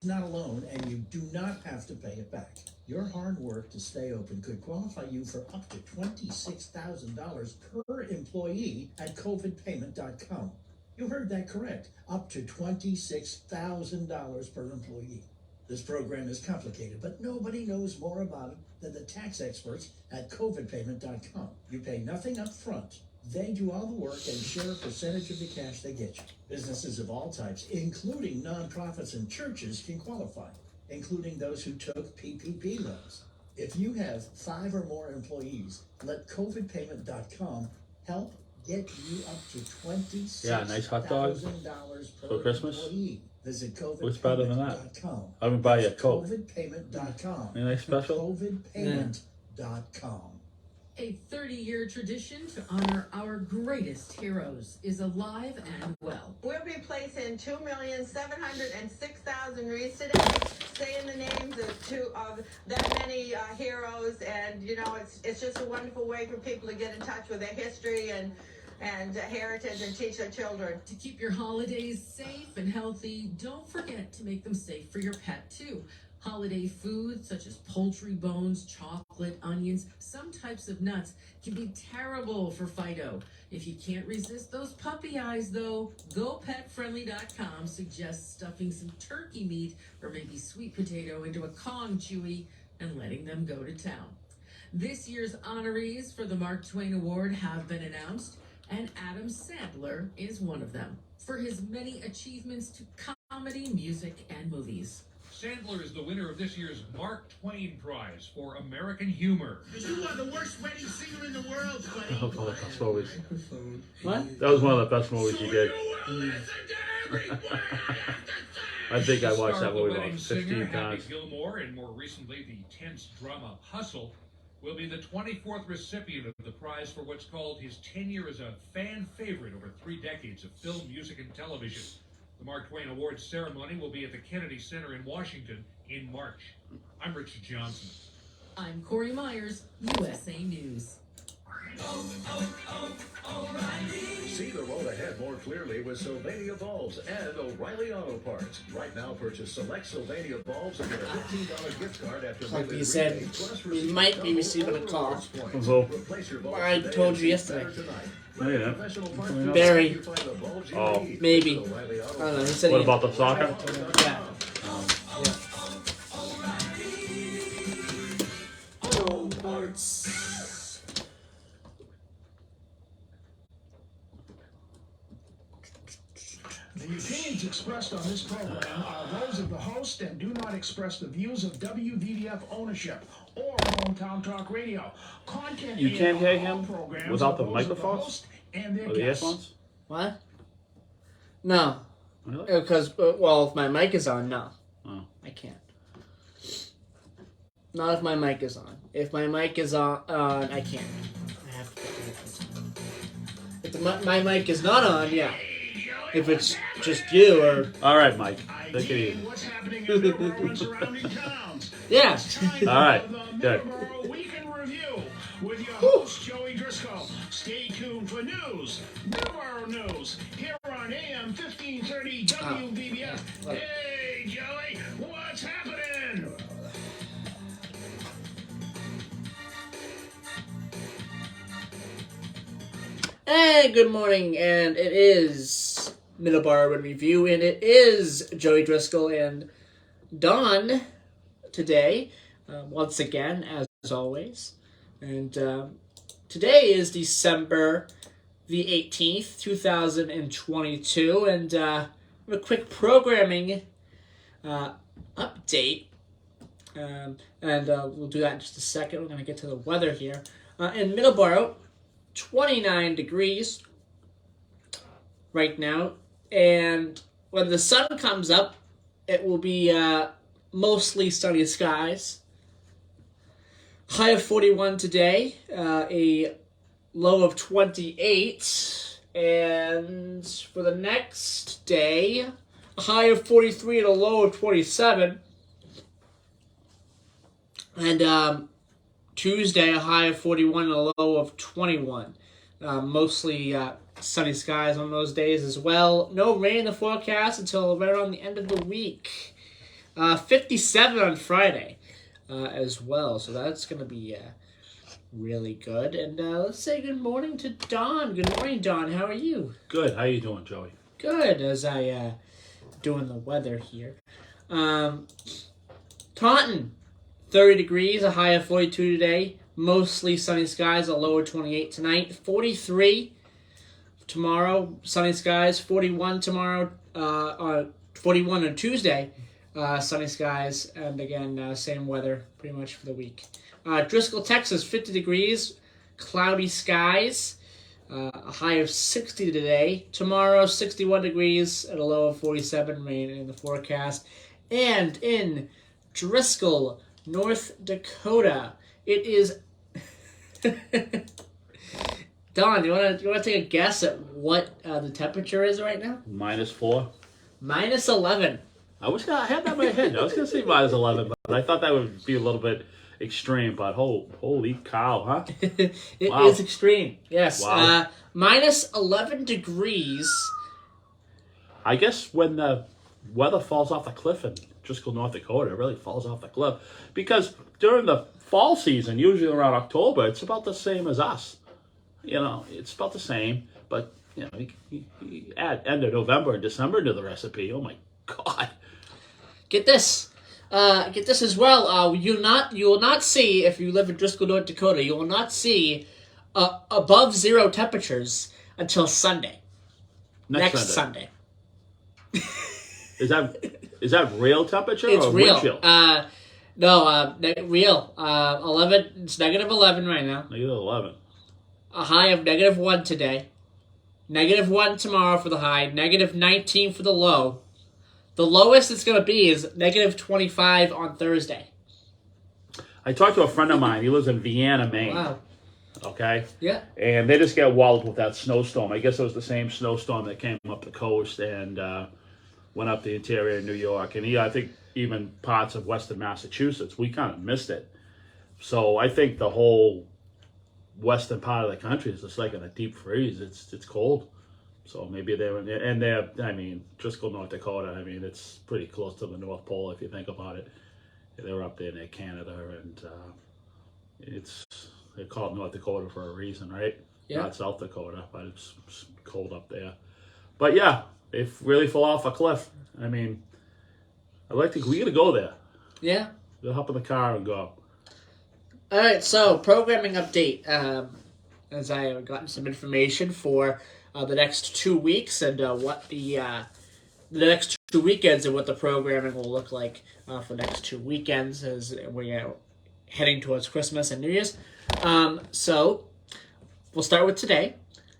not a loan, and you do not have to pay it back. Your hard work to stay open could qualify you for up to $26,000 per employee at covidpayment.com. You heard that correct. Up to $26,000 per employee. This program is complicated, but nobody knows more about it than the tax experts at covidpayment.com. You pay nothing up front. They do all the work and share a percentage of the cash they get you. Businesses of all types, including nonprofits and churches, can qualify, including those who took PPP loans. If you have 5 or more employees, let covidpayment.com help get you up to $26,000 nice hot dog per Christmas. employee. Visit covidpayment.com. What's better than that? I would buy you a Coke. covidpayment.com. Anything special? covidpayment.com. A 30-year tradition to honor our greatest heroes is alive and well. We'll be placing 2,706,000 wreaths today, saying the names of that many heroes, and you know it's just a wonderful way for people to get in touch with their history and heritage and teach their children. To keep your holidays safe and healthy, don't forget to make them safe for your pet too. Holiday foods such as poultry bones, chocolate, onions, some types of nuts can be terrible for Fido. If you can't resist those puppy eyes though, GoPetFriendly.com suggests stuffing some turkey meat or maybe sweet potato into a Kong Chewy and letting them go to town. This year's honorees for the Mark Twain Award have been announced, and Adam Sandler is one of them for his many achievements to comedy, music, and movies. Sandler is the winner of this year's Mark Twain Prize for American Humor. You are the worst wedding singer in the world, buddy. That was one of the best movies. What? That was one of the best movies you did. I think I watched that movie about 15 times. Happy Gilmore, and more recently the tense drama Hustle, will be the 24th recipient of the prize for what's called his tenure as a fan favorite over 3 decades of film, music, and television. The Mark Twain Awards ceremony will be at the Kennedy Center in Washington in March. I'm Richard Johnson. I'm Corey Myers, USA News. See the road ahead more clearly with Sylvania bulbs and O'Reilly Auto Parts. Right now, purchase select Sylvania bulbs and get a $15 gift card after Like you said, we might be receiving a call. I told you yesterday. Oh, yeah. Barry. Oh. Maybe. I don't know. He said What about the soccer? Yeah. Auto Parts. The opinions expressed on this program are those of the host and do not express the views of WVDF ownership or Hometown Talk Radio. Content You can't hear him programs without the are those of microphones? and their Or the guests. earphones? What? No. Really? Because, well, if my mic is on, no. Oh. I can't. Not if my mic is on. If my mic is on, I can't. I have to put my headphones on. If my mic is not on, yeah. If it's just you or... All right, Mike. Take it easy. What's happening in Middleboro and surrounding towns? Yeah. It's time All right. for the Good. Middleboro Week in Review with your host, Joey Driscoll. Stay tuned for news, Middleboro news, here on AM 1530 WVBS. Hey, Joey, what's happening? Hey, good morning, and it is Middleboro in Review, and it is Joey Driscoll and Don today, once again, as always. And today is December the 18th, 2022, and a quick programming update, and we'll do that in just a second. We're going to get to the weather here. In Middleboro, 29 degrees right now, and when the sun comes up, it will be mostly sunny skies. High of 41 today, a low of 28, and for the next day, a high of 43 and a low of 27, and Tuesday, a high of 41 and a low of 21. Mostly sunny skies on those days as well. No rain in the forecast until right around the end of the week. 57 on Friday as well. So that's going to be really good. And let's say good morning to Don. Good morning, Don. How are you? Good. How you doing, Joey? Good, as I doing the weather here. Taunton, 30 degrees, a high of 42 today. Mostly sunny skies, a low of 28 tonight. 43 tomorrow, sunny skies. 41 tomorrow, 41 on Tuesday, sunny skies. And again, same weather pretty much for the week. Driscoll, Texas, 50 degrees, cloudy skies. A high of 60 today. Tomorrow, 61 degrees at a low of 47, rain in the forecast. And in Driscoll, North Dakota, it is... Don, you want to take a guess at what the temperature is right now? -4. -11. I had that in my head. I was going to say -11, but I thought that would be a little bit extreme. But holy cow, huh? It Wow. is extreme. Yes. Wow. -11 degrees. I guess when the weather falls off the cliff in Driscoll, North Dakota, it really falls off the cliff. Because during the fall season, usually around October, it's about the same as us. You know, it's about the same. But, you know, you add end of November and December to the recipe. Oh, my God. Get this. Get this as well. You will not see, if you live in Driscoll, North Dakota, you will not see above 0 temperatures until Sunday. Next Sunday. Is that real temperature It's or real. wind chill? No, real. 11. It's -11 right now. -11. A high of -1 today. -1 tomorrow for the high. -19 for the low. The lowest it's going to be is -25 on Thursday. I talked to a friend of mine. He lives in Vienna, Maine. Wow. Okay? Yeah. And they just got walloped with that snowstorm. I guess it was the same snowstorm that came up the coast and went up the interior of New York. And I think even parts of western Massachusetts, we kind of missed it. So I think the whole western part of the country is just like in a deep freeze. It's cold. So maybe Driscoll, North Dakota, I mean, it's pretty close to the North Pole if you think about it. They're up there near Canada, and they call it North Dakota for a reason, right? Yeah. Not South Dakota, but it's cold up there. But yeah, they really fell off a cliff. I mean, we gotta go there. Yeah. We'll hop in the car and go. All right, so programming update. As I have gotten some information for the next 2 weeks and what the next 2 weekends and what the programming will look like for the next 2 weekends as we're heading towards Christmas and New Year's. So we'll start with today.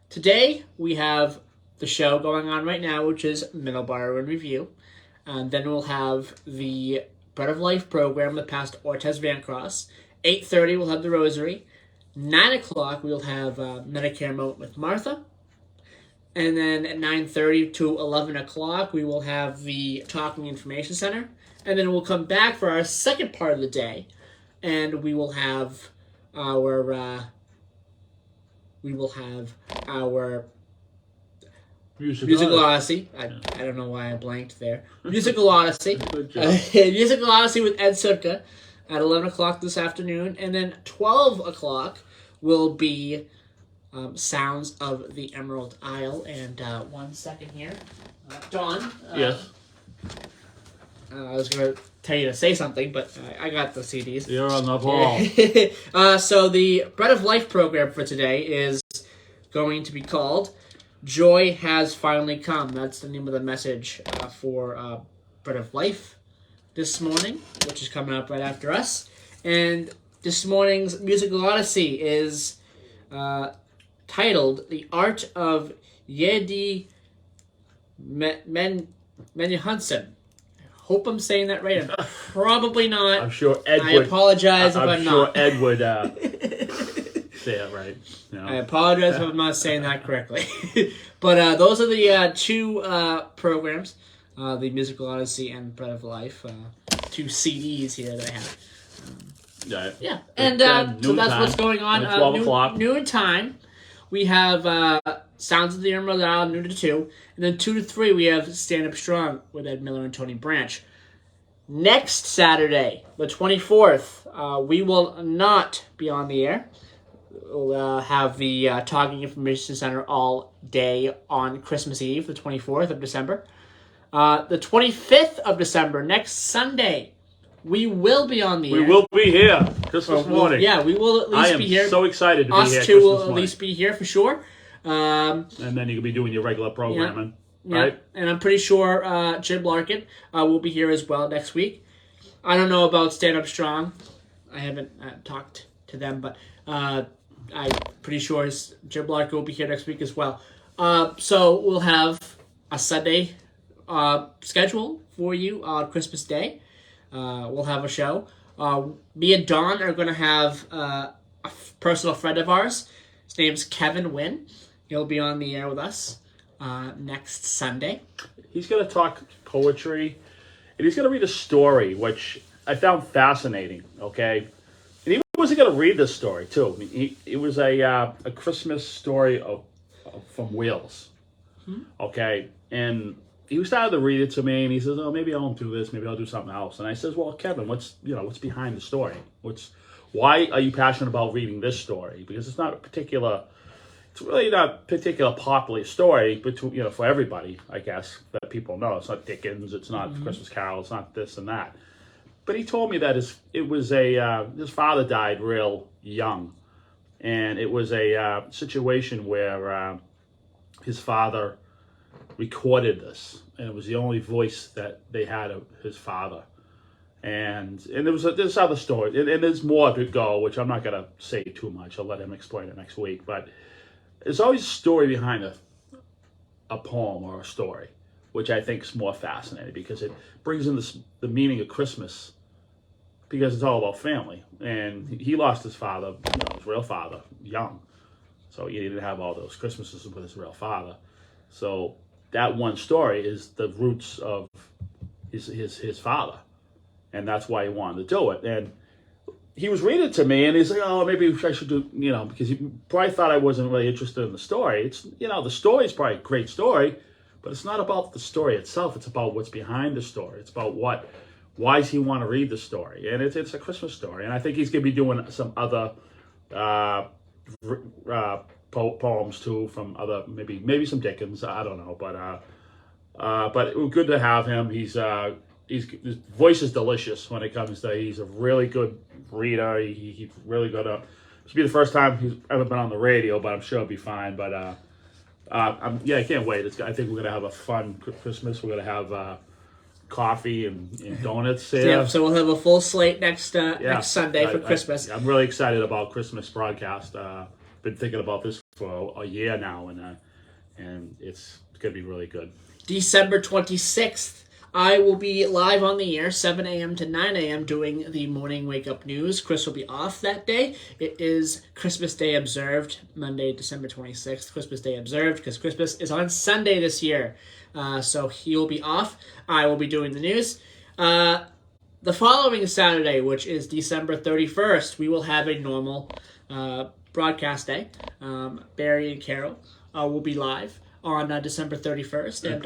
Today we have the show going on right now, which is Middleboro in Review. And then we'll have the Bread of Life program with Pastor Ortez Vancross. 8:30 we'll have the Rosary. 9 o'clock we'll have Medicare Moment with Martha. And then at 9:30 to 11 o'clock we will have the Talking Information Center. And then we'll come back for our second part of the day. And we will have our Musical Odyssey. I don't know why I blanked there. Musical Odyssey. Good job. Musical Odyssey with Ed Sutka at 11 o'clock this afternoon. And then 12 o'clock will be Sounds of the Emerald Isle. And 1 second here. Dawn. Yes. I was going to tell you to say something, but I got the CDs. You're on the ball. So the Bread of Life program for today is going to be called Joy Has Finally Come. That's the name of the message for Bread of Life this morning, which is coming up right after us. And this morning's Musical Odyssey is titled The Art of Yedi Menuhansen. Hope I'm saying that right. I'm probably not. I'm sure Ed would. I apologize if I'm not. I'm sure Ed would say it right. You know? I apologize if I'm not saying that correctly. But those are the two programs, the Musical Odyssey and Bread of Life, 2 CDs here that I have. Yeah. And so that's what's going on. 12 o'clock. Noon time. We have Sounds of the Emerald Isle, noon to 2. And then 2 to 3, we have Stand Up Strong with Ed Miller and Tony Branch. Next Saturday, the 24th, we will not be on the air. We'll have the Talking Information Center all day on Christmas Eve, the 24th of December. The 25th of December, next Sunday, we will be on the air. We will be here Christmas morning. We will at least be here. I am so excited to be here. Us two will at least be here for sure. And then you can be doing your regular programming. Yeah. Right? And I'm pretty sure Jim Larkin will be here as well next week. I don't know about Stand Up Strong. I haven't talked to them, but I'm pretty sure Jim Larkin will be here next week as well. So we'll have a Sunday schedule for you on Christmas Day. We'll have a show. Me and Don are going to have a personal friend of ours. His name's Kevin Wynn. He'll be on the air with us next Sunday. He's going to talk poetry, and he's going to read a story, which I found fascinating, okay? And he wasn't going to read this story, too. I mean, it was a Christmas story from Wales, okay? And he started to read it to me, and he says, "Oh, maybe I won't do this. Maybe I'll do something else." And I says, "Well, Kevin, what's behind the story? Why are you passionate about reading this story? Because it's really not a particular popular story, but for everybody, I guess, that people know. It's not Dickens. It's not Christmas Carol. It's not this and that." But he told me that his father died real young, and it was a situation where his father recorded this, and it was the only voice that they had of his father. And there was this other story, and there's more to go, which I'm not going to say too much. I'll let him explain it next week. But there's always a story behind a poem or a story, which I think is more fascinating because it brings in the meaning of Christmas, because it's all about family. And he lost his father, his real father, young. So he didn't have all those Christmases with his real father. So that one story is the roots of his father. And that's why he wanted to do it. And he was reading it to me, and he's like, "Oh, maybe I should do," because he probably thought I wasn't really interested in the story. It's, the story is probably a great story, but it's not about the story itself. It's about what's behind the story. It's about why does he want to read the story? And it's a Christmas story. And I think he's going to be doing some other poems too, from other, maybe some Dickens. I don't know, but it was good to have him. His voice is delicious when it comes to. He's a really good reader. He's really good. This will be the first time he's ever been on the radio, but I'm sure it'll be fine. But I can't wait. I think we're gonna have a fun Christmas. We're gonna have coffee and donuts here. Yeah, so we'll have a full slate next Sunday for Christmas. I'm really excited about Christmas broadcast. Been thinking about this for a year now, and it's gonna be really good. December 26th. I will be live on the air, 7 a.m. to 9 a.m. doing the morning wake-up news. Chris will be off that day. It is Christmas Day observed, Monday, December 26th. Christmas Day observed, because Christmas is on Sunday this year. So he will be off. I will be doing the news. The following Saturday, which is December 31st, we will have a normal broadcast day. Barry and Carol will be live on December 31st. And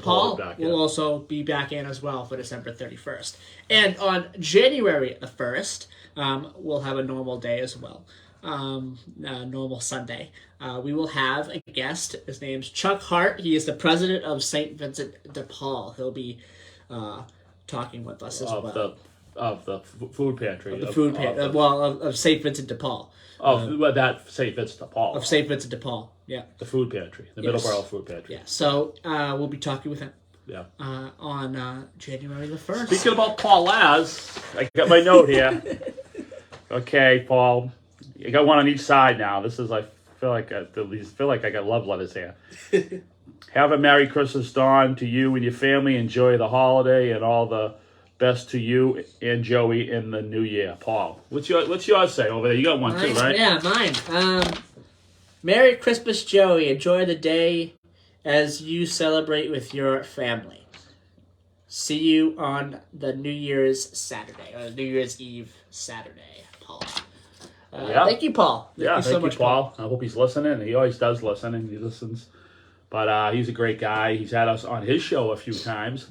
Paul will also be back in as well for December 31st. And on January the 1st, we'll have a normal day as well. Normal Sunday. We will have a guest. His name's Chuck Hart. He is the president of St. Vincent de Paul. He'll be talking with us as well. Of the food pantry. Of St. Vincent de Paul. That St. Vincent de Paul. Of St. Vincent de Paul, yeah. The food pantry. The Middleboro food pantry. Yeah, so we'll be talking with him. Yeah. On January the 1st. Speaking about Paul Laz, I got my note here. Okay, Paul. I got one on each side now. This is, I feel like I got love letters here. Have a Merry Christmas, Dawn, to you and your family. Enjoy the holiday and all the best to you and Joey in the new year. Paul, what's yours say over there? You got one too, right? Yeah, mine. Merry Christmas, Joey. Enjoy the day as you celebrate with your family. See you on the New Year's Saturday, or New Year's Eve Saturday, Paul. Thank you, Paul. Thank you so much, Paul. I hope he's listening. He always does listen, and he listens. But he's a great guy. He's had us on his show a few times.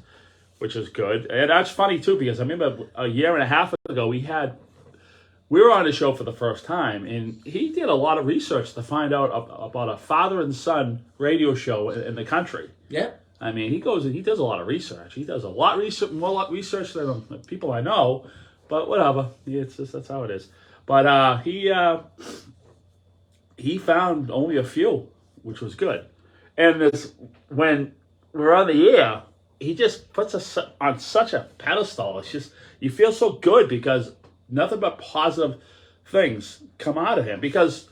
which is good. And that's funny too, because I remember a year and a half ago we were on the show for the first time, and he did a lot of research to find out about a father and son radio show in the country. Yeah. I mean, he does a lot of research. He does a lot more research than people I know, but whatever. It's just, that's how it is. But he found only a few, which was good. And when we're on the air, he just puts us on such a pedestal. It's just, you feel so good because nothing but positive things come out of him. Because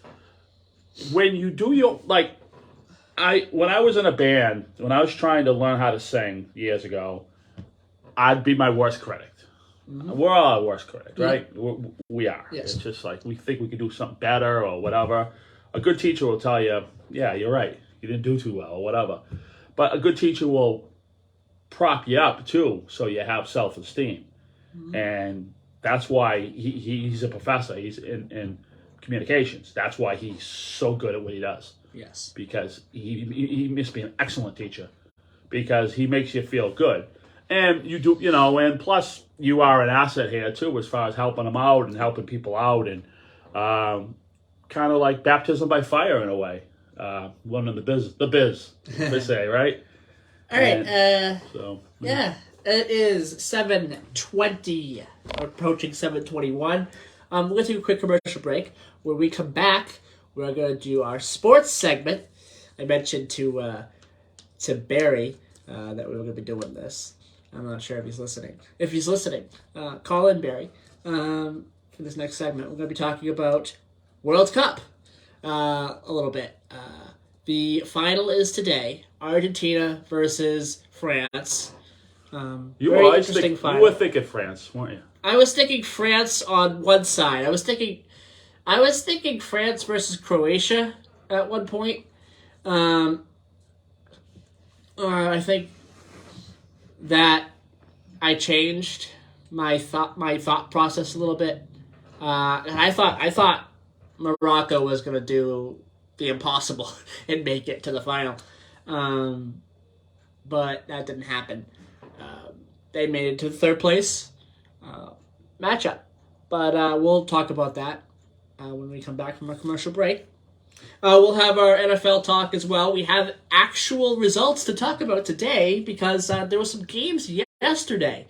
when you do when I was in a band, when I was trying to learn how to sing years ago, I'd be my worst critic. Mm-hmm. We're all our worst critic, right? We are. Yes. It's just like we think we could do something better or whatever. A good teacher will tell you, yeah, you're right. You didn't do too well or whatever. But a good teacher will prop you up too, so you have self-esteem. Mm-hmm. And that's why he's a professor. He's in communications. That's why he's so good at what he does. Yes. Because he must be an excellent teacher, because he makes you feel good. And you do, and plus you are an asset here too, as far as helping them out and helping people out, and kind of like baptism by fire in a way. Learning the biz, they say, right? All right. Yeah. It is 7:20, approaching 7:21. We're going to take a quick commercial break. When we come back, we're going to do our sports segment. I mentioned to Barry that we were going to be doing this. I'm not sure if he's listening. If he's listening, call in, Barry. For this next segment, we're going to be talking about World Cup a little bit. The final is today, Argentina versus France. You were thinking France, weren't you? I was thinking France on one side. I was thinking France versus Croatia at one point. I think that I changed my thought process a little bit. And I thought Morocco was going to do the impossible and make it to the final. But that didn't happen. They made it to third place matchup. But we'll talk about that when we come back from our commercial break. We'll have our NFL talk as well. We have actual results to talk about today because there were some games yesterday.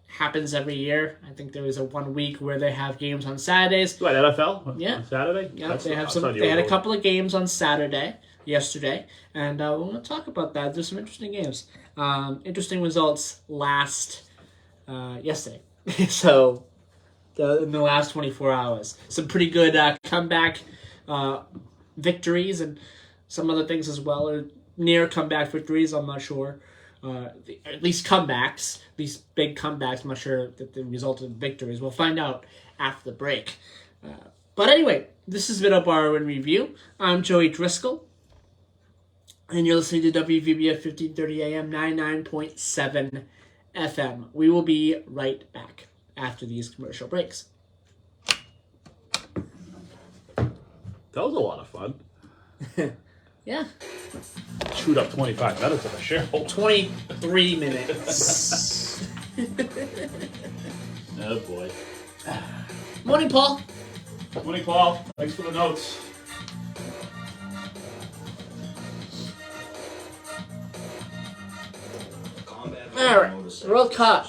Happens every year. I think there was a 1 week where they have games on Saturdays. What, NFL? Yeah. On Saturday? Yeah, they had a couple of games on Saturday, yesterday, and we're going to talk about that. There's some interesting games. Interesting results yesterday. So, in the last 24 hours. Some pretty good comeback victories and some other things as well, or near comeback victories, I'm not sure. At least comebacks, these big comebacks, I'm not sure that they resulted in victories. We'll find out after the break. But anyway, this has been Middleboro in Review. I'm Joey Driscoll, and you're listening to WVBF 1530 AM 99.7 FM. We will be right back after these commercial breaks. That was a lot of fun. Yeah. Chewed up 25 minutes of a show. 23 minutes. Oh, boy. Morning, Paul. Morning, Paul. Thanks for the notes. All right. World Cup.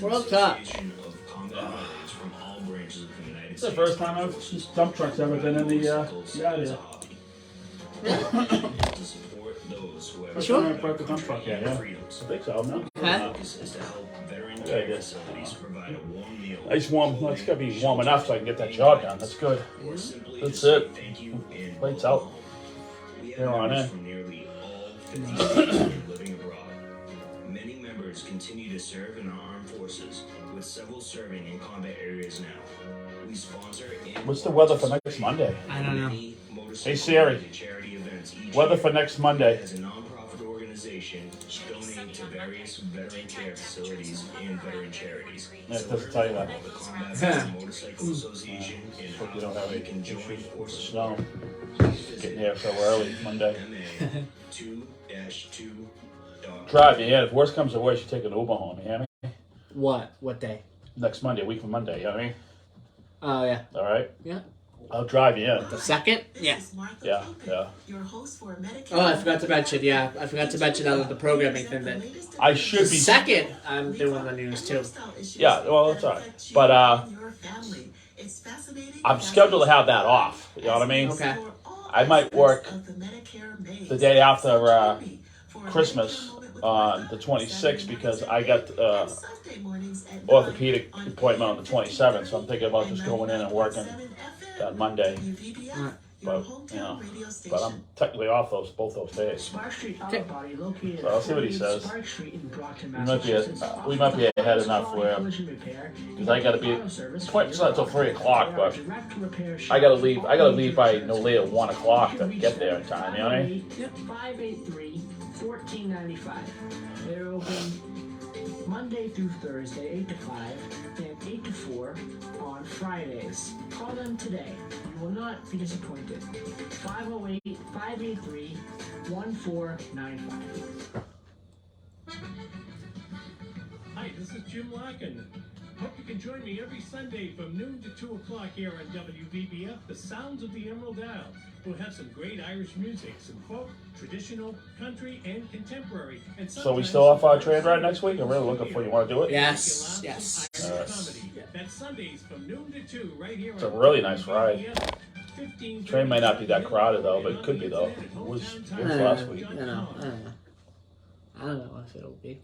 World Cup. It's the first time this dump truck's ever been in the yard here. First time I brought the dump truck, yeah. I think so, no? Huh? Nice warm, it's gotta be warm enough so I can get that job done. That's good. That's it. Plates out. Here on in. Many members continue to serve in our armed forces, with several serving in combat areas now. We sponsor. What's the weather for next Monday? I don't know. Hey Siri. Weather for next Monday. As a non-profit organization, donating to various veteran care facilities and veteran charities. Yeah, it doesn't tell you that. The Combat Motorcycle Association in Hope you don't have any can join forces. snow. Getting here so early Monday. MA 2-2 Drive you in. If worst comes to worst, you take an Uber home. You hear me? What day? Next Monday, a week from Monday. You know what I mean? Oh, yeah. All right. Yeah. I'll drive you in. The second? Yeah. Yeah. Yeah. Oh, I forgot to mention. Yeah, I forgot to mention out of the programming thing that I should the be. second I'm doing the news too. Yeah. Well, that's all right. But I'm scheduled to have that off. You know what I mean? Okay. I might work the day after Christmas on the 26th because I got orthopedic appointment on the 27th, so I'm thinking about just going in and working that Monday. But but I'm technically off both those days. So I'll see what he says. We might be ahead enough where because I gotta be it's not until 3 o'clock, but I gotta leave by no later than 1 o'clock to get there in time. You know what I mean? Yep. 583-1495. They're open Monday through Thursday, 8 to 5, and 8 to 4 on Fridays. Call them today. You will not be disappointed. 508-583-1495. Hi, this is Jim Larkin. Hope you can join me every Sunday from noon to 2 o'clock here on WVBF, The Sounds of the Emerald Isle. We'll have some great Irish music, some folk, traditional, country, and contemporary. And So we still off our train ride next week? I'm really looking for you. Want to do it? Yes. That's Sundays from noon to 2 right here. It's a really nice ride. Train might not be that crowded though, but it could be though. It was last week. I don't know if it'll be.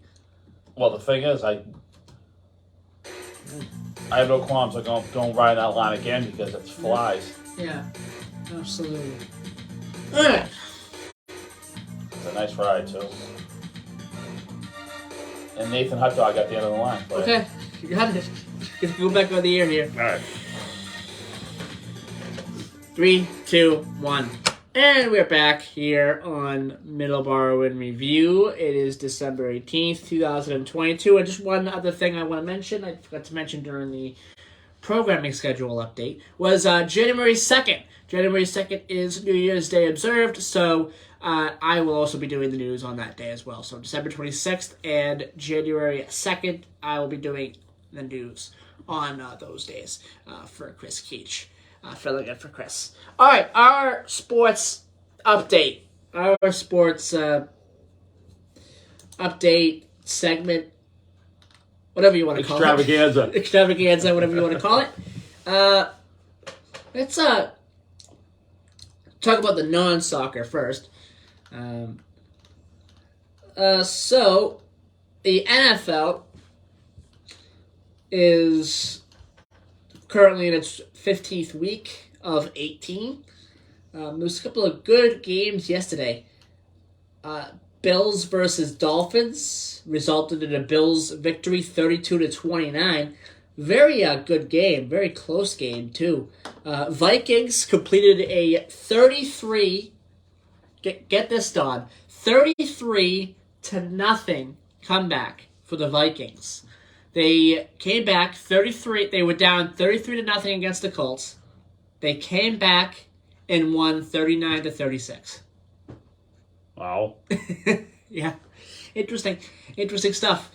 Well, the thing is, I have no qualms of going ride that line again because it flies. Yeah, absolutely. All right. It's a nice ride too. And Nathan Hot Dog at the end of the line. Okay, you got it. Let's go back on the air here. All right. 3, 2, 1. And we're back here on Middleboro in Review. It is December 18th, 2022. And just one other thing I want to mention, I forgot to mention during the programming schedule update, was January 2nd. January 2nd is New Year's Day observed, so I will also be doing the news on that day as well. So December 26th and January 2nd, I will be doing the news on those days for Chris Keach. Filling in for Chris. All right, our sports update. Our sports update segment, whatever you want to call it. Extravaganza, whatever you want to call it. Let's talk about the non-soccer first. So, the NFL is currently in its 15th week of 18. There was a couple of good games yesterday. Bills versus Dolphins resulted in a Bills victory, 32-29. Very good game, very close game too. Vikings completed a 33. Get this, Don. 33-0 comeback for the Vikings. They came back 33. They were down 33-0 against the Colts. They came back and won 39-36. Wow. Yeah, interesting stuff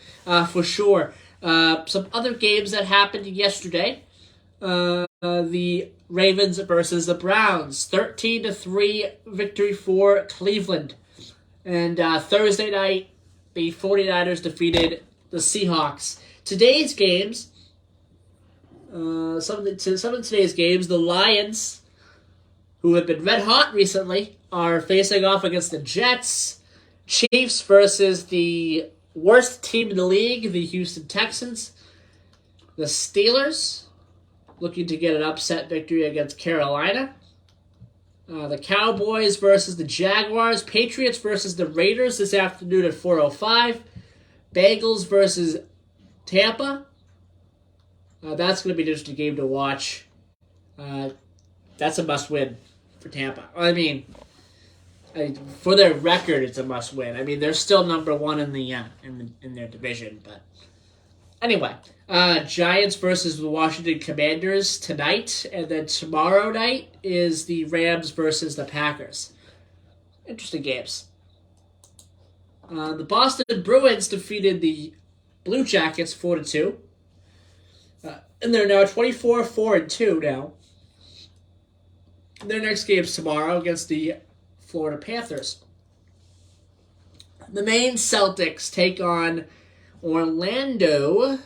for sure. Some other games that happened yesterday. The Ravens versus the Browns, 13-3 victory for Cleveland. And Thursday night, the 49ers defeated the Seahawks. Today's games, some of today's games, the Lions, who have been red hot recently, are facing off against the Jets. Chiefs versus the worst team in the league, the Houston Texans. The Steelers, looking to get an upset victory against Carolina. The Cowboys versus the Jaguars. Patriots versus the Raiders this afternoon at 4:05. Bengals versus Tampa. That's going to be an interesting game to watch. That's a must-win for Tampa. I mean, for their record, it's a must-win. I mean, they're still number one in the in their division, but anyway, Giants versus the Washington Commanders tonight, and then tomorrow night is the Rams versus the Packers. Interesting games. The Boston Bruins defeated the Blue Jackets 4-2. And they're now 24-4-2 now. Their next game's tomorrow against the Florida Panthers. The Maine Celtics take on Orlando,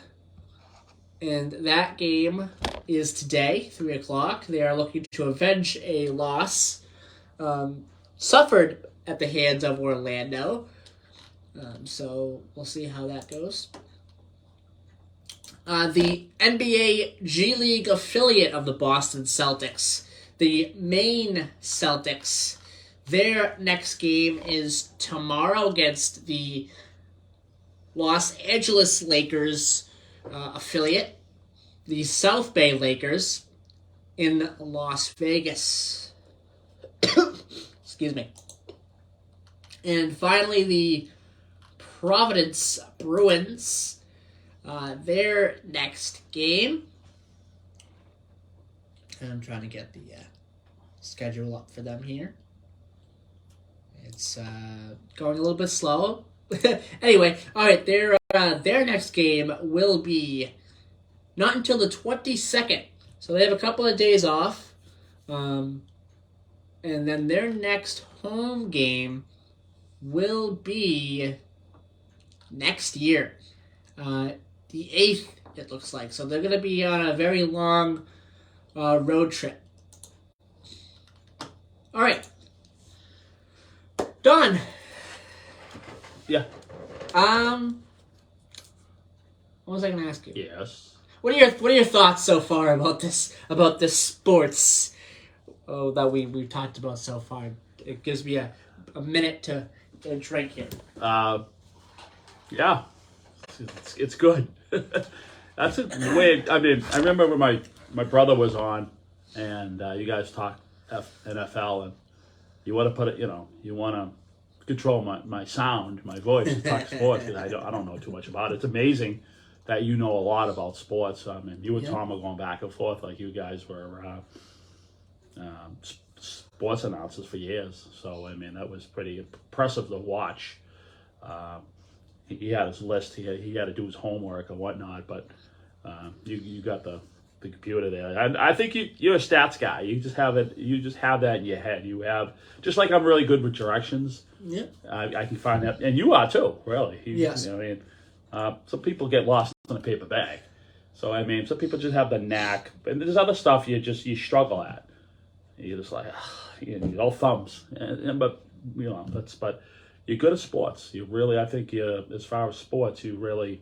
and that game is today, 3 o'clock. They are looking to avenge a loss suffered at the hands of Orlando. So we'll see how that goes. The NBA G League affiliate of the Boston Celtics, the Maine Celtics, their next game is tomorrow against the Los Angeles Lakers affiliate, the South Bay Lakers, in Las Vegas. Excuse me. And finally, the Providence Bruins, their next game. And I'm trying to get the schedule up for them here. It's going a little bit slow. Anyway, all right, their next game will be not until the 22nd. So they have a couple of days off. And then their next home game will be next year. The 8th, it looks like. So they're going to be on a very long road trip. All right. Don. Yeah. What was I going to ask you? Yes. What are your thoughts so far about this sports that we've talked about so far? It gives me a minute to drink here. Yeah, it's good. That's a way. I mean, I remember when my brother was on, and you guys talked NFL, and you want to put it. You want to control my sound, my voice, to talk sports, because I don't know too much about it. It's amazing that you know a lot about sports. I mean, you and Tom are going back and forth like you guys were sports announcers for years. So, I mean, that was pretty impressive to watch. He had his list. He had to do his homework and whatnot, but you got the computer there. And I think you're a stats guy. You just have it. You just have that in your head. You have, just like I'm really good with directions. Yeah. I can find that, and you are too. Really. Yes. You know what I mean? Some people get lost in a paper bag. So, I mean, some people just have the knack. And there's other stuff you struggle at. You're just like, all thumbs. But you're good at sports. You really, I think, as far as sports, you really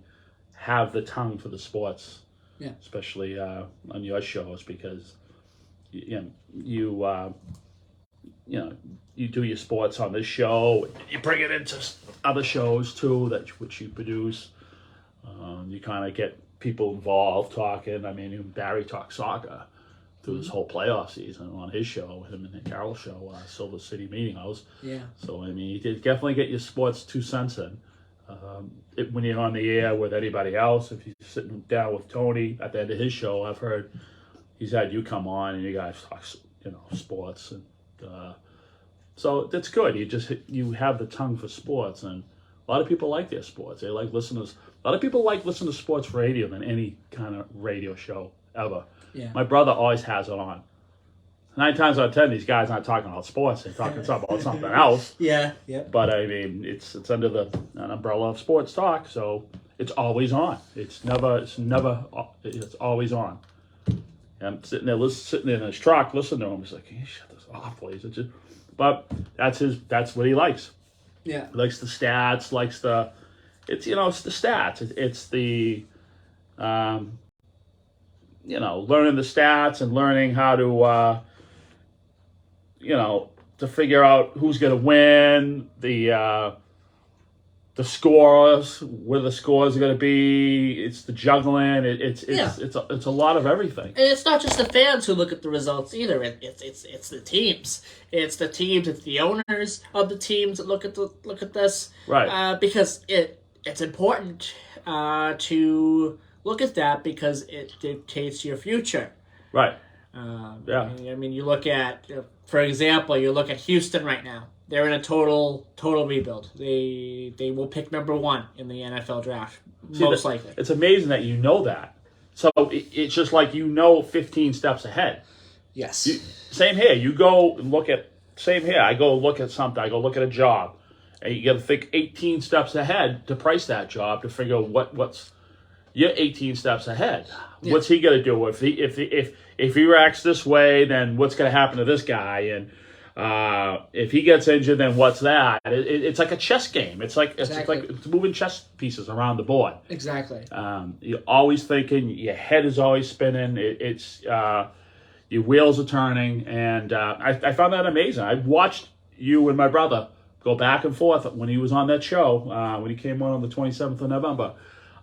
have the tongue for the sports. Yeah. Especially on your shows, because you do your sports on this show. You bring it into other shows too, which you produce. You kind of get people involved talking. I mean, even Barry talks soccer through this whole playoff season on his show, him and Carol's show, Silver City Meeting House. Yeah. So, I mean, you definitely get your sports 2 cents in. When you're on the air with anybody else, if you're sitting down with Tony at the end of his show, I've heard he's had you come on and you guys talk, sports, and so that's good. You have the tongue for sports, and a lot of people like their sports. They like listeners. A lot of people like listening to sports radio than any kind of radio show ever. Yeah. My brother always has it on. 9 times out of 10, these guys aren't talking about sports; they're talking about something else. Yeah. Yeah. But I mean, it's under an umbrella of sports talk, so it's always on. It's always on. And I'm sitting in his truck, listening to him. He's like, "Can you shut this off, please?" But that's what he likes. Yeah. He likes the stats. It's the stats. It's the learning the stats and learning how to to figure out who's going to win, the scores, where the scores are going to be. It's the juggling. It's a lot of everything. And it's not just the fans who look at the results either. It's the teams. It's the teams. It's the owners of the teams that look at this. Right. Because it's important to look at that, because it dictates your future. Right. Yeah. I mean, you look at, for example, you look at Houston right now. they're in a total rebuild. They will pick number 1 in the NFL draft, most likely. It's amazing that you know that. So it's just like 15 steps ahead. Yes. Same here. You go look at. Same here. I go look at something. I go look at a job, and you got to think 18 steps ahead to price that job to figure what's. You're 18 steps ahead. Yeah. What's he gonna do if he reacts this way? Then what's gonna happen to this guy? And if he gets injured, then what's that? It's like a chess game. It's like it's moving chess pieces around the board. Exactly. You're always thinking. Your head is always spinning. Your wheels are turning, and I found that amazing. I watched you and my brother go back and forth when he was on that show when he came on the 27th of November.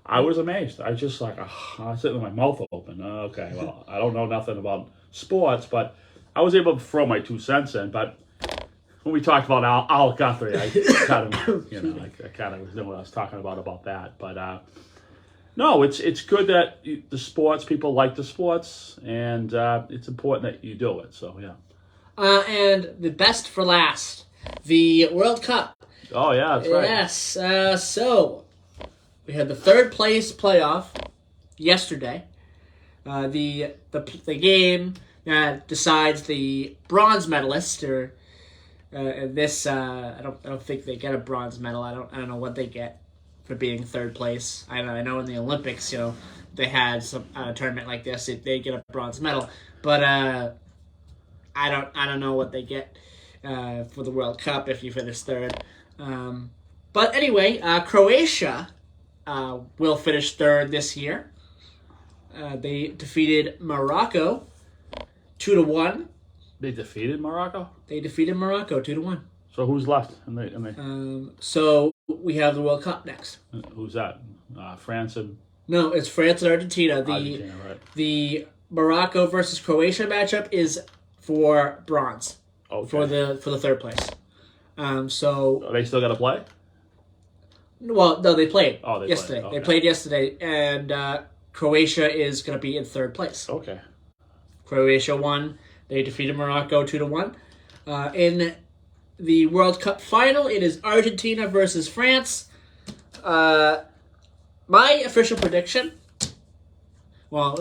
I was amazed. I was just like, I was sitting with my mouth open. Okay, well, I don't know nothing about sports, but I was able to throw my 2 cents in. But when we talked about Al Guthrie, I kind of, I kind of knew what I was talking about that. But no, it's good that the sports people like the sports, and it's important that you do it. So yeah. And the best for last, the World Cup. Oh yeah, that's right. Yes. So. We had the 3rd place playoff yesterday. The game that decides the bronze medalist, or this I don't think they get a bronze medal. I don't know what they get for being 3rd place. I know in the Olympics, they had some tournament like this, they get a bronze medal, but I don't know what they get for the World Cup if you finish 3rd. But anyway, Croatia. Will finish 3rd this year. They defeated Morocco 2-1. They defeated Morocco? They defeated Morocco 2-1. So who's left? So we have the World Cup next. Who's that? France and... No, it's France and Argentina. Argentina, right. The Morocco versus Croatia matchup is for bronze. Okay. For the 3rd place. So they still got to play? Well, no, they played yesterday. Okay. They played yesterday, and Croatia is going to be in 3rd place. Okay. Croatia won. They defeated Morocco 2-1. In the World Cup final, it is Argentina versus France. My official prediction. My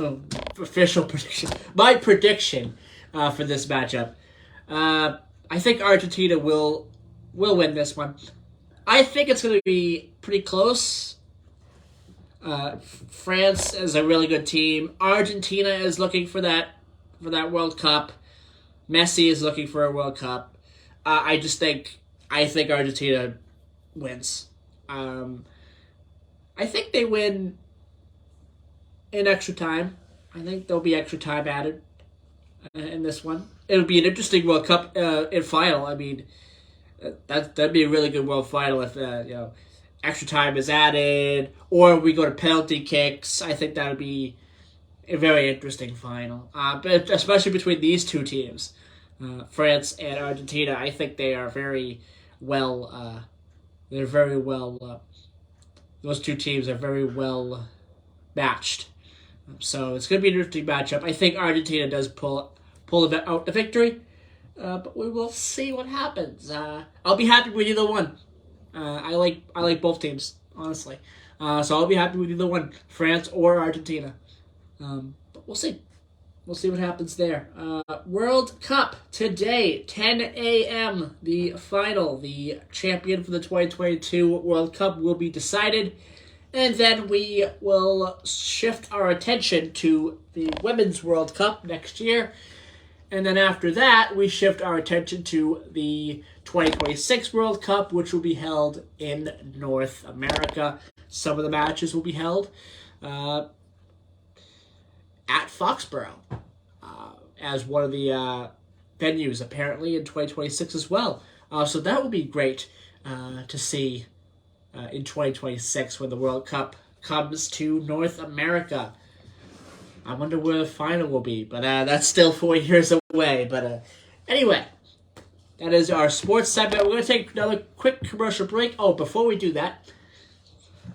prediction for this matchup. I think Argentina will win this one. I think it's going to be pretty close. France is a really good team. Argentina is looking for that World Cup. Messi is looking for a World Cup. I think Argentina wins. I think they win in extra time. I think there'll be extra time added in this one. It'll be an interesting World Cup in final. I mean, that'd be a really good World Final if extra time is added, or we go to penalty kicks. I think that would be a very interesting final. But especially between these 2 teams, France and Argentina, I think they are very well. They're very well. Those 2 teams are very well matched. So it's going to be an interesting matchup. I think Argentina does pull out the victory. But we will see what happens. I'll be happy with either one. I like both teams, honestly. So I'll be happy with either one, France or Argentina. But we'll see. We'll see what happens there. World Cup today, 10 a.m. The final, the champion for the 2022 World Cup will be decided. And then we will shift our attention to the Women's World Cup next year. And then after that, we shift our attention to the 2026 World Cup, which will be held in North America. Some of the matches will be held at Foxborough as one of the venues, apparently, in 2026 as well. So that will be great to see in 2026 when the World Cup comes to North America. I wonder where the final will be, but that's still 4 years away. But anyway, that is our sports segment. We're going to take another quick commercial break. Oh, before we do that,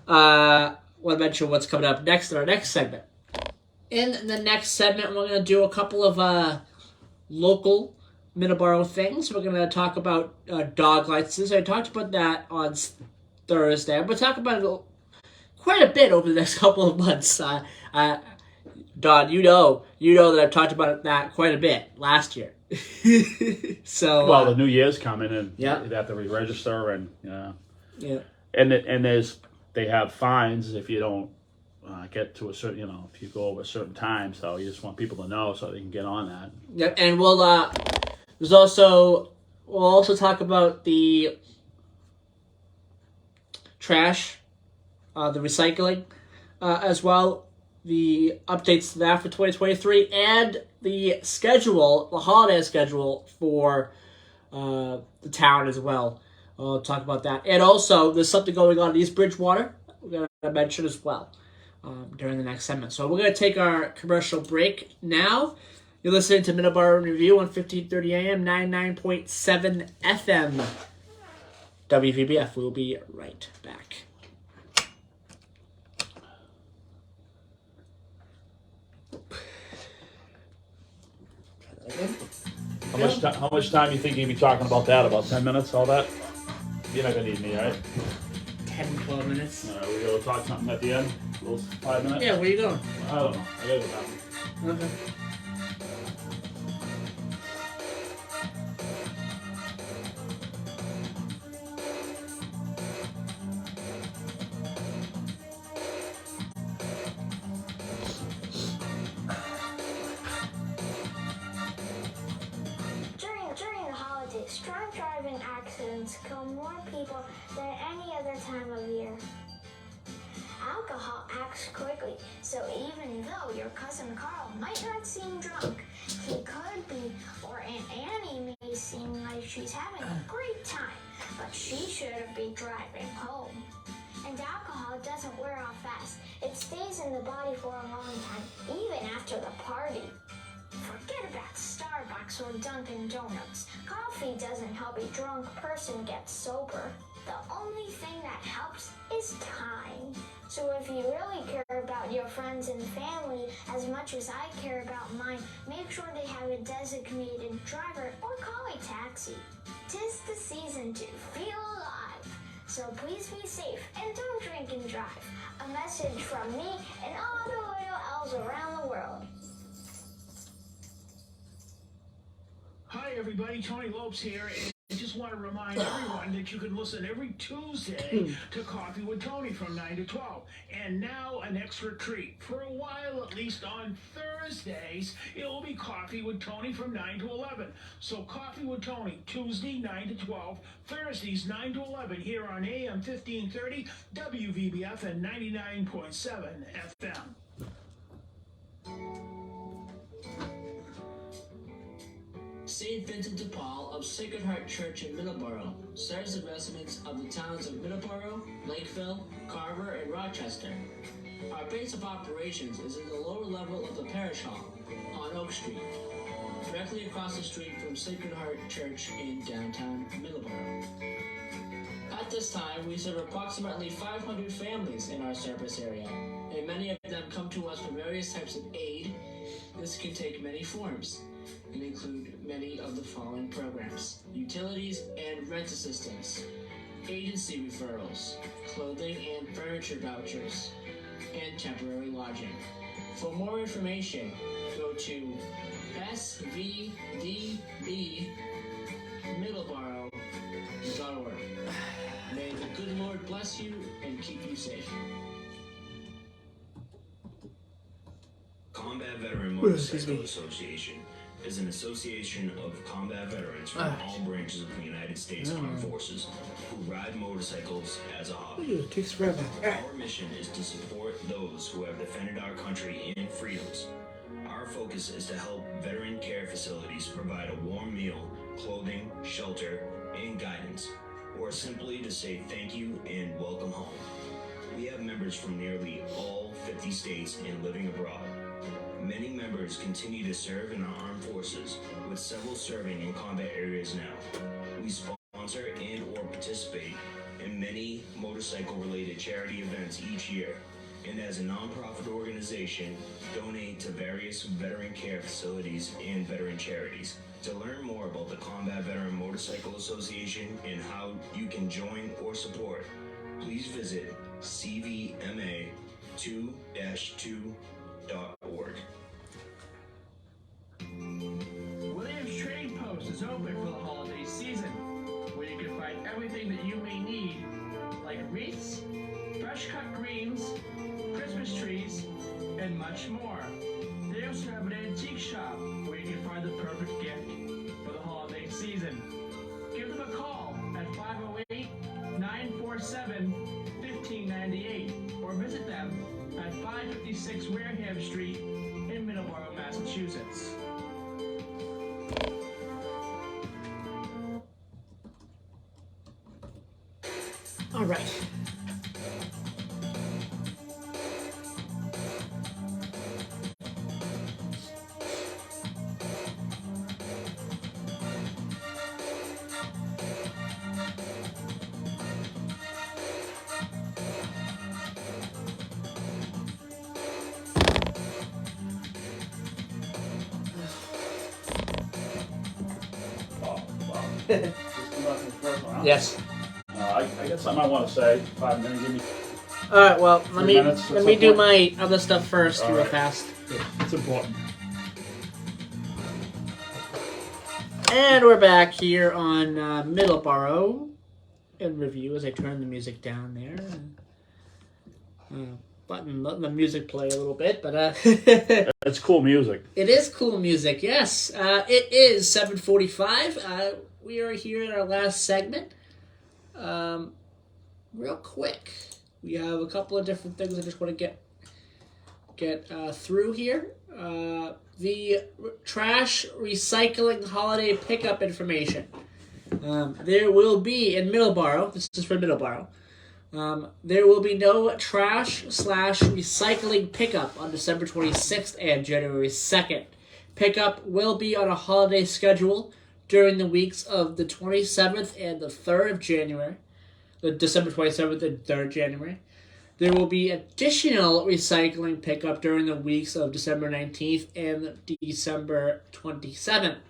I want to mention what's coming up next in our next segment. In the next segment, we're going to do a couple of local Middleboro things. We're going to talk about dog licenses. I talked about that on Thursday. I'm going to talk about it quite a bit over the next couple of months. Don, you know that I've talked about that quite a bit last year. So well, the new year's coming, and yeah, you have to re-register, and yeah, and they have fines if you don't get to a certain, if you go over a certain time. So you just want people to know so they can get on that. yeah, and we'll also talk about the trash, the recycling, as well. The updates to that for 2023 and the holiday schedule for the town as well. I'll talk about that. And also, there's something going on in East Bridgewater we're going to mention as well during the next segment. So we're going to take our commercial break now. You're listening to Middleboro Review on 1530 AM, 99.7 FM. WVBF. We'll be right back. How much time you think you'd be talking about that? About 10 minutes, all that? You're not going to need me, right? 10, 12 minutes. We go talk something at the end? Those 5 minutes? Yeah, where are you going? I don't know. I gotta go back. Okay. During the holidays, drunk driving accidents kill more people than any other time of year. Alcohol acts quickly, so even though your cousin Carl might not seem drunk, he could be, or Aunt Annie may seem like she's having a great time, but she shouldn't be driving home. And alcohol doesn't wear off fast. It stays in the body for a long time, even after the party. Forget about Starbucks or Dunkin' Donuts. Coffee doesn't help a drunk person get sober. The only thing that helps is time. So if you really care about your friends and family as much as I care about mine, make sure they have a designated driver or call a taxi. 'Tis the season to feel alive. So please be safe and don't drink and drive. A message from me and all the little elves around the world. Hi, everybody. Tony Lopes here. And I just want to remind everyone that you can listen every Tuesday to Coffee with Tony from 9 to 12. And now an extra treat. For a while, at least on Thursdays, it will be Coffee with Tony from 9 to 11. So Coffee with Tony, Tuesday 9 to 12, Thursdays 9 to 11 here on AM 1530, WVBF and 99.7 FM. St. Vincent de Paul of Sacred Heart Church in Middleboro serves the residents of the towns of Middleboro, Lakeville, Carver, and Rochester. Our base of operations is in the lower level of the parish hall on Oak Street, directly across the street from Sacred Heart Church in downtown Middleboro. At this time, we serve approximately 500 families in our service area, and many of them come to us for various types of aid. This can take many forms and include many of the following programs: utilities and rent assistance, agency referrals, clothing and furniture vouchers, and temporary lodging. For more information, go to svdbmiddleboro.org. May the good Lord bless you and keep you safe. Combat Veteran Motorcycle Association is an association of combat veterans from all branches of the United States Armed Forces who ride motorcycles as a hobby. It takes forever. Our mission is to support those who have defended our country and freedoms. Our focus is to help veteran care facilities provide a warm meal, clothing, shelter, and guidance, or simply to say thank you and welcome home. We have members from nearly all 50 states and living abroad. Many members continue to serve in our armed forces, with several serving in combat areas now. We sponsor and or participate in many motorcycle-related charity events each year. And as a nonprofit organization, donate to various veteran care facilities and veteran charities. To learn more about the Combat Veteran Motorcycle Association and how you can join or support, please visit cvma2-2.org. Williams Trade Post is open for the holiday season, where you can find everything that you may need, like wreaths, fresh cut greens, Christmas trees, and much more. They also have an antique shop where you can find the perfect gift for the holiday season. Give them a call at 508-947-1598 or visit them at 556 Wareham Street in Middleboro, Massachusetts. All right. Oh, wow. Just come back in the first round. Yes. I got something I want to say. 5 minutes, give me. All right. Well, let 3 me minutes at let me some do point. my other stuff first, All real right. fast. It's important. And we're back here on Middleboro in review as I turn the music down there. Letting the music play a little bit, but It's cool music. it is cool music. Yes, it is 7:45. We are here in our last segment. Real quick, we have a couple of different things I just want to get through here. The trash recycling holiday pickup information. There will be in Middleboro. This is for Middleboro. There will be no trash/recycling pickup on December 26th and January 2nd. Pickup will be on a holiday schedule during the weeks of the 27th and the 3rd of January. The December 27th and 3rd January. There will be additional recycling pickup during the weeks of December 19th and December 27th.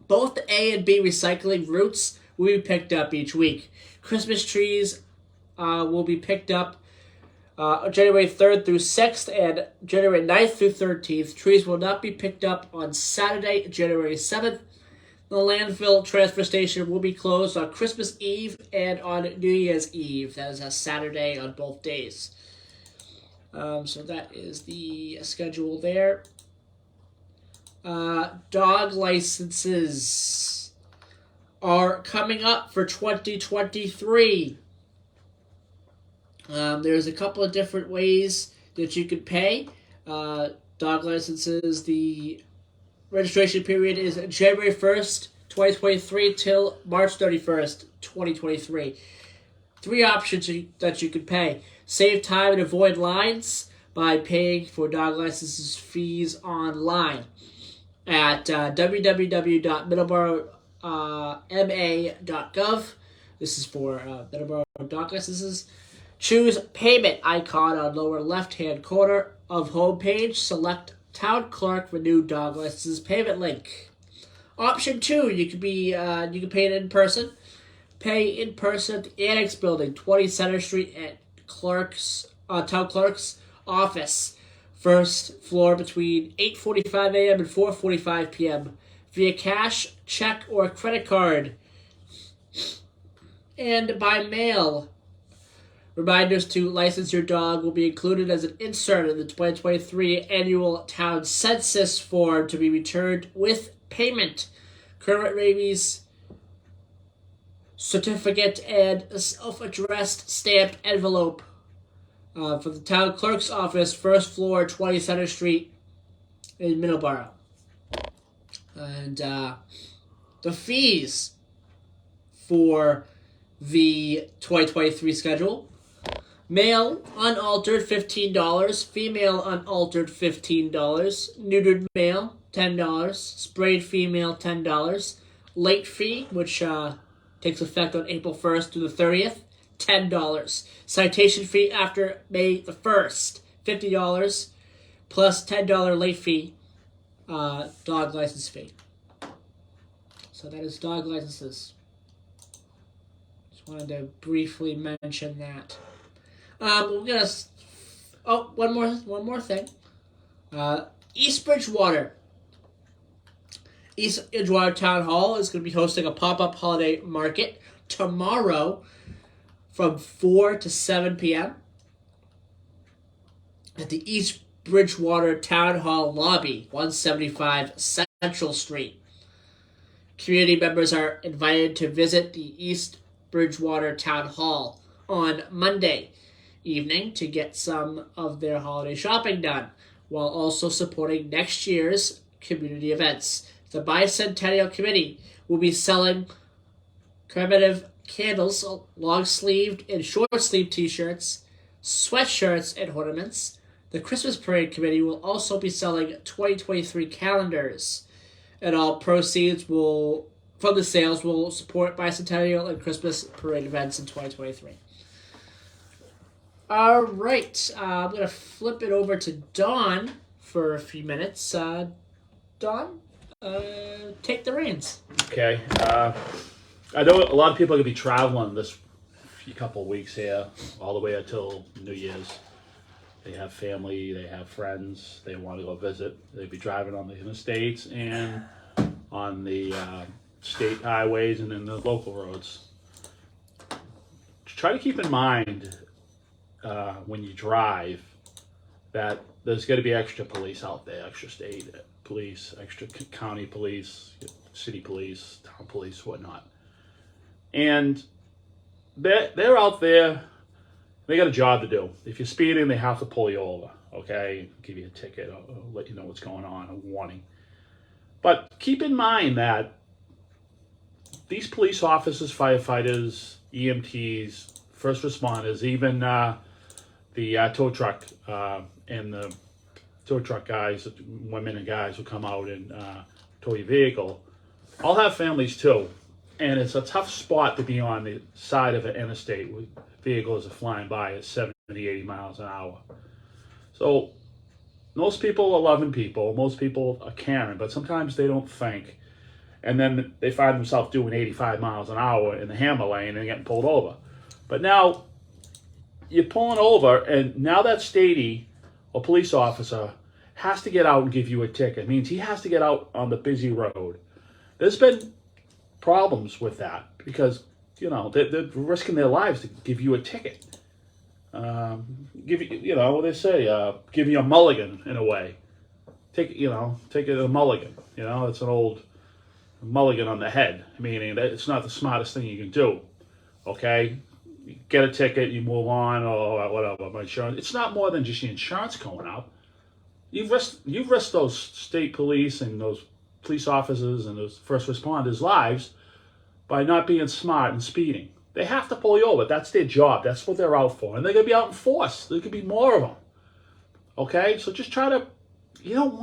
Both the A and B recycling routes will be picked up each week. Christmas trees will be picked up January 3rd through 6th and January 9th through 13th. Trees will not be picked up on Saturday, January 7th. The landfill transfer station will be closed on Christmas Eve and on New Year's Eve. That is a Saturday on both days. So that is the schedule there. Dog licenses are coming up for 2023. There's a couple of different ways that you could pay. Dog licenses, the registration period is January 1st, 2023 till March 31st, 2023. 3 options that you could pay. Save time and avoid lines by paying for dog licenses fees online at www.middleboroma.gov. This is for Middleboro dog licenses. Choose payment icon on lower left-hand corner of homepage. Select Town Clerk Renew Dog Licenses Payment Link. Option 2, you can pay it in person. Pay in person at the Annex Building, 20 Center Street at Town Clerk's office. First floor between 8:45 a.m. and 4:45 p.m. via cash, check, or credit card. And by mail. Reminders to license your dog will be included as an insert in the 2023 annual town census form to be returned with payment. Current rabies certificate and a self-addressed stamped envelope for the town clerk's office, first floor, 20 Center Street in Middleboro. And the fees for the 2023 schedule: male unaltered $15, female unaltered $15, neutered male $10, sprayed female $10, late fee, which takes effect on April 1st through the 30th, $10. Citation fee after May the 1st, $50, plus $10 late fee, dog license fee. So that is dog licenses. Just wanted to briefly mention that. We're gonna. Oh, one more thing. East Bridgewater. East Bridgewater Town Hall is going to be hosting a pop-up holiday market tomorrow from 4 to 7 p.m. at the East Bridgewater Town Hall lobby, 175 Central Street. Community members are invited to visit the East Bridgewater Town Hall on Monday evening to get some of their holiday shopping done, while also supporting next year's community events. The Bicentennial Committee will be selling commemorative candles, long-sleeved and short-sleeved t-shirts, sweatshirts, and ornaments. The Christmas Parade Committee will also be selling 2023 calendars, and all proceeds from the sales will support Bicentennial and Christmas Parade events in 2023. All right, I'm going to flip it over to Dawn for a few minutes. Dawn, take the reins. Okay. I know a lot of people are going to be traveling this couple of weeks here, all the way until New Year's. They have family, they have friends, they want to go visit. They'll be driving on the interstates and on the state highways and in the local roads. Try to keep in mind when you drive that there's going to be extra police out there, extra state police, extra county police, city police, town police, whatnot. And they're out there. They got a job to do. If you're speeding, they have to pull you over, okay? Give you a ticket, or let you know what's going on, a warning. But keep in mind that these police officers, firefighters, EMTs, first responders, even the tow truck and the tow truck guys, women and guys who come out and tow your vehicle, all have families too. And it's a tough spot to be on the side of an interstate with vehicles are flying by at 70, 80 miles an hour. So most people are loving people. Most people are caring, but sometimes they don't think. And then they find themselves doing 85 miles an hour in the hammer lane and getting pulled over. But now you're pulling over, and now that statey or police officer has to get out and give you a ticket. It means he has to get out on the busy road. There's been problems with that because, you know, they're risking their lives to give you a ticket. Give you, you know, what they say, give you a mulligan in a way. Take it a mulligan. You know, it's an old mulligan on the head, meaning that it's not the smartest thing you can do. Okay, you get a ticket, you move on, or whatever. My insurance. It's not more than just your insurance going up. You've risked those state police and those police officers and those first responders' lives by not being smart and speeding. They have to pull you over. That's their job. That's what they're out for. And they're going to be out in force. There could be more of them. Okay? So just try to, you don't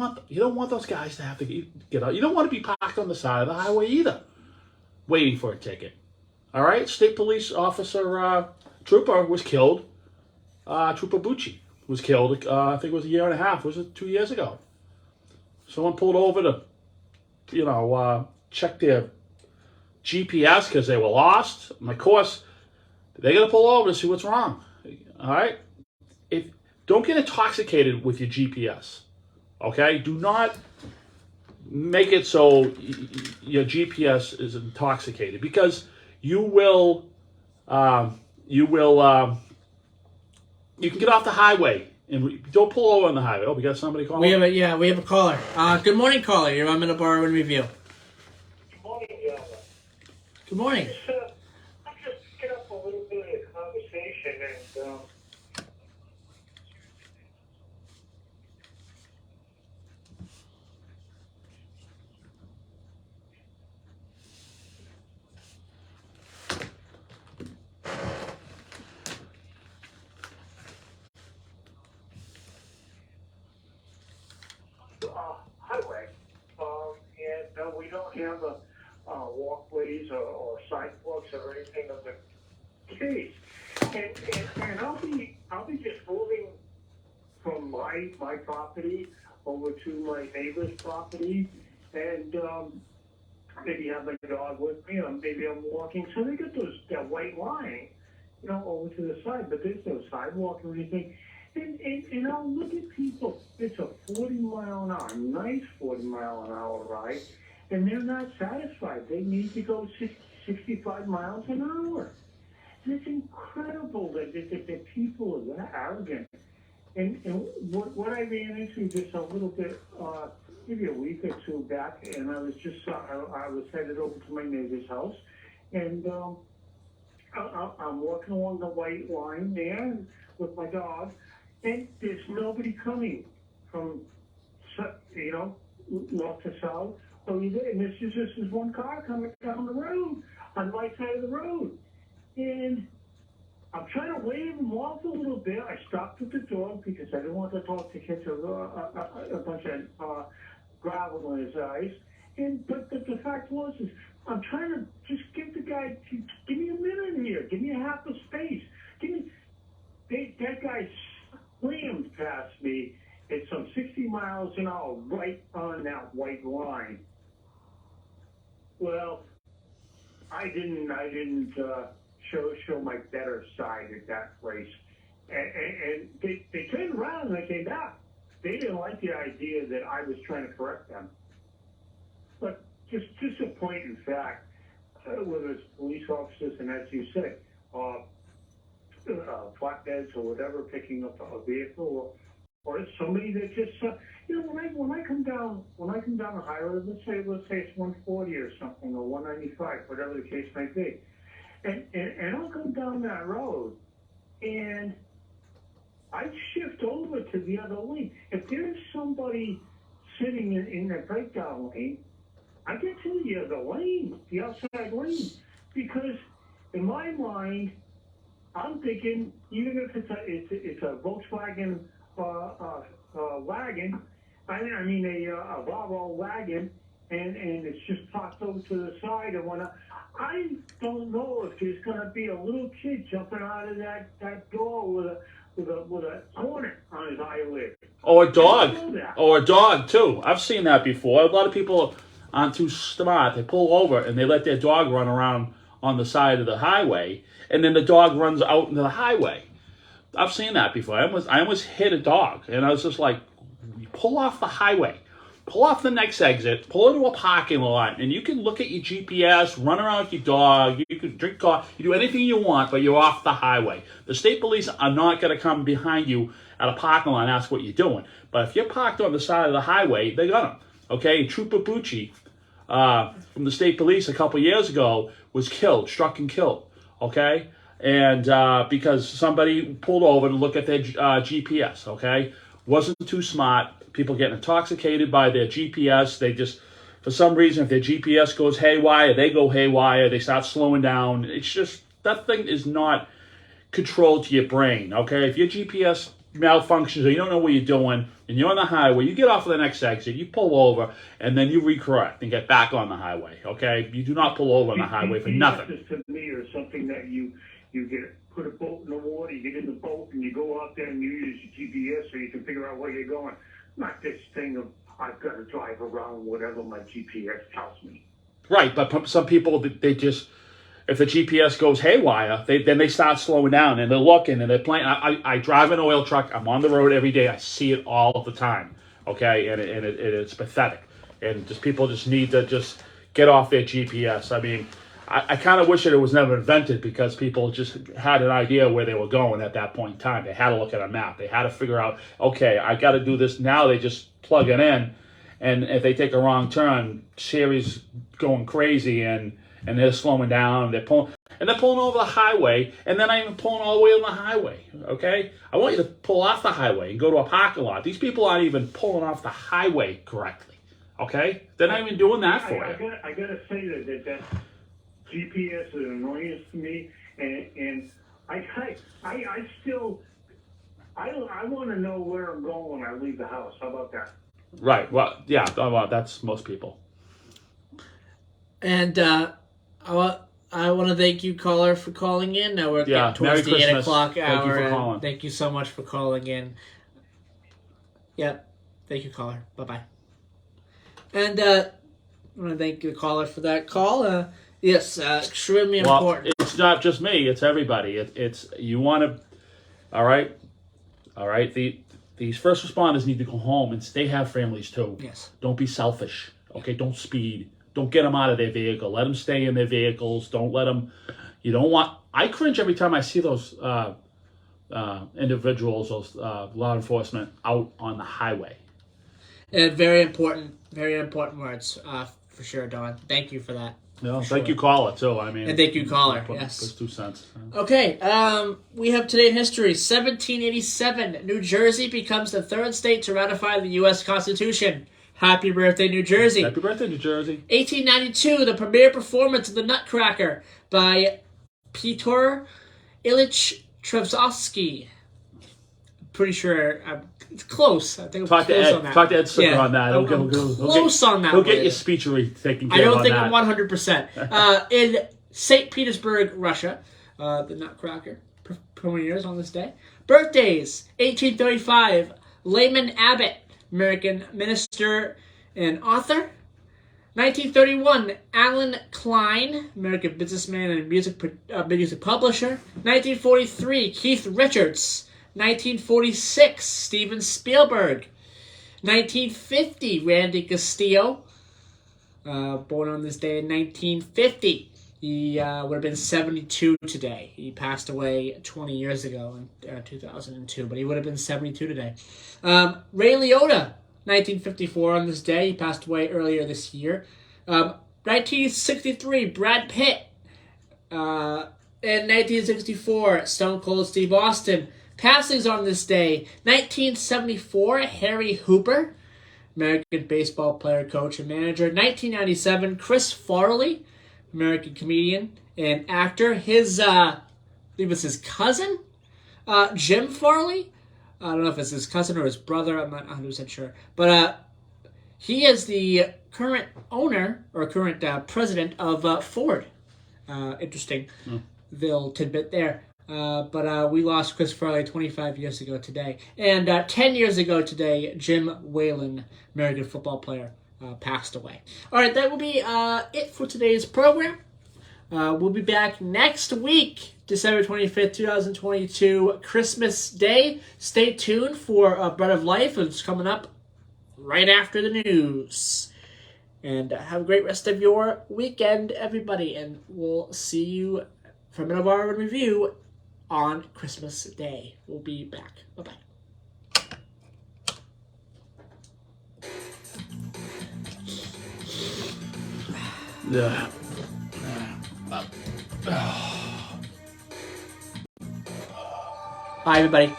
want those guys to have to get out. You don't want to be parked on the side of the highway either, waiting for a ticket. All right? State police officer Trooper was killed. Trooper Bucci was killed, I think it was a year and a half. Was it 2 years ago? Someone pulled over to, check their GPS because they were lost. And of course, they're going to pull over to see what's wrong. All right? Don't get intoxicated with your GPS. Okay? Do not make it so your GPS is intoxicated because you can get off the highway and don't pull over on the highway. Oh, we got somebody calling? We have a caller. Good morning, caller. You're on Middleboro in Review. Good morning, gentlemen. Good morning. I'm just picking up a little bit of the conversation and highway, and we don't have walkways or sidewalks or anything of the case. And I'll be just moving from my property over to my neighbor's property, and maybe have my dog with me, or maybe I'm walking. So they got that white line, over to the side, but there's no sidewalk or anything. And I'll look at people. It's a 40-mile-an-hour, nice 40-mile-an-hour ride, and they're not satisfied. They need to go 65 miles an hour. And it's incredible that people are that arrogant. And what I ran into just a little bit, maybe a week or two back, and I was I was headed over to my neighbor's house, and I'm walking along the white line there with my dog, and there's nobody coming from, north to south. So and there's just this one car coming down the road on my side of the road, and I'm trying to wave him off a little bit. I stopped at the door because I didn't want the dog to catch a bunch of gravel in his eyes. But the fact was, I'm trying to just give the guy, give me a minute here, give me a half a space. That guy slammed past me at some 60 miles an hour right on that white line. Well, I didn't show my better side at that place. And they turned around and they came back. They didn't like the idea that I was trying to correct them. But just a point in fact, whether it's police officers, and as you said, flatbeds or whatever, picking up a vehicle, or it's somebody that just, when I come down the highway, let's say it's 140 or something, or 195, whatever the case may be, and I'll come down that road, and I shift over to the other lane. If there's somebody sitting in the breakdown lane, I get to the other lane, the outside lane, because in my mind, I'm thinking, even if it's a Volkswagen wagon, I mean a Volvo wagon, and it's just parked over to the side, and when I don't know if there's going to be a little kid jumping out of that door with a hornet on his eyelid. Or a dog too. I've seen that before. A lot of people aren't too smart. They pull over and they let their dog run around on the side of the highway, and then the dog runs out into the highway. I've seen that before. I almost hit a dog, and I was just like, pull off the highway. Pull off the next exit, pull into a parking lot, and you can look at your GPS, run around with your dog, you can drink coffee, you do anything you want, but you're off the highway. The state police are not going to come behind you at a parking lot and ask what you're doing. But if you're parked on the side of the highway, they got them. Okay, Trooper Bucci from the state police a couple years ago was struck and killed. Okay, and because somebody pulled over to look at their GPS. Okay, wasn't too smart. People getting intoxicated by their GPS. They just, for some reason, if their GPS goes haywire, they go haywire. They start slowing down. It's just, that thing is not controlled to your brain, okay? If your GPS malfunctions or you don't know what you're doing and you're on the highway, you get off of the next exit, you pull over, and then you recorrect and get back on the highway, okay? You do not pull over on the highway for nothing. To me, or something that you put a boat in the water, you get in the boat, and you go out there and you use your GPS so you can figure out where you're going. Not this thing of, I've got to drive around whatever my GPS tells me. Right, but some people, they just, if the GPS goes haywire, then they start slowing down, and they're looking, and they're playing. I drive an oil truck. I'm on the road every day. I see it all the time, okay? And it's pathetic. And just people just need to just get off their GPS. I mean, I kind of wish that it was never invented, because people just had an idea where they were going at that point in time. They had to look at a map. They had to figure out, okay, I got to do this. Now they just plug it in, and if they take a wrong turn, Siri's going crazy, and they're slowing down. They're pulling over the highway, and then I'm even pulling all the way on the highway, okay? I want you to pull off the highway and go to a parking lot. These people aren't even pulling off the highway correctly, okay? They're not even doing that for you. I got to say that GPS is an annoyance to me, and I want to know where I'm going when I leave the house. How about that? Right. Well, yeah. Well, that's most people. And I want to thank you, caller, for calling in. Now we're Yeah, getting towards the Merry 8 Christmas. o'clock hour. Thank you for and calling. Thank you so much for calling in. Yep. Thank you, caller. Bye-bye. And I want to thank the caller for that call. Yes, extremely important. It's not just me; it's everybody. It's you want to. All right. These first responders need to go home, and they have families too. Yes. Don't be selfish. Okay. Don't speed. Don't get them out of their vehicle. Let them stay in their vehicles. Don't let them. You don't want. I cringe every time I see those individuals, those law enforcement out on the highway. And very important words for sure, Don. Thank you for that. No, thank you, caller, too. I mean, and thank you, caller. Yes. That's 2 cents. Okay, we have today in history. 1787, New Jersey becomes the third state to ratify the U.S. Constitution. Happy birthday, New Jersey. Happy birthday, New Jersey. 1892, the premiere performance of The Nutcracker by Pyotr Ilyich Tchaikovsky. Pretty sure it's close. I think Talk to Ed. Talk to Ed Slicker on that. I'm close on that. He'll get your speechery taken care of. I don't think I'm 100%. In St. Petersburg, Russia, the Nutcracker premieres on this day. Birthdays: 1835, Lyman Abbott, American minister and author. 1931, Alan Klein, American businessman and music publisher. 1943, Keith Richards. 1946, Steven Spielberg. 1950, Randy Castillo. Born on this day in 1950. He would have been 72 today. He passed away 20 years ago in 2002, but he would have been 72 today. Ray Liotta, 1954 on this day. He passed away earlier this year. 1963, Brad Pitt. In 1964, Stone Cold Steve Austin. Passings on this day: 1974, Harry Hooper, American baseball player, coach, and manager. 1997, Chris Farley, American comedian and actor. His, I believe it's his cousin, Jim Farley. I don't know if it's his cousin or his brother. I'm not 100% sure. But he is the current owner or current president of Ford. Interesting little tidbit there. But we lost Chris Farley 25 years ago today. And 10 years ago today, Jim Whalen, American football player, passed away. All right, that will be it for today's program. We'll be back next week, December 25th, 2022, Christmas Day. Stay tuned for Bread of Life. It's coming up right after the news. And have a great rest of your weekend, everybody. And we'll see you for Middleboro Review on Christmas Day. We'll be back. Bye-bye. Bye, everybody.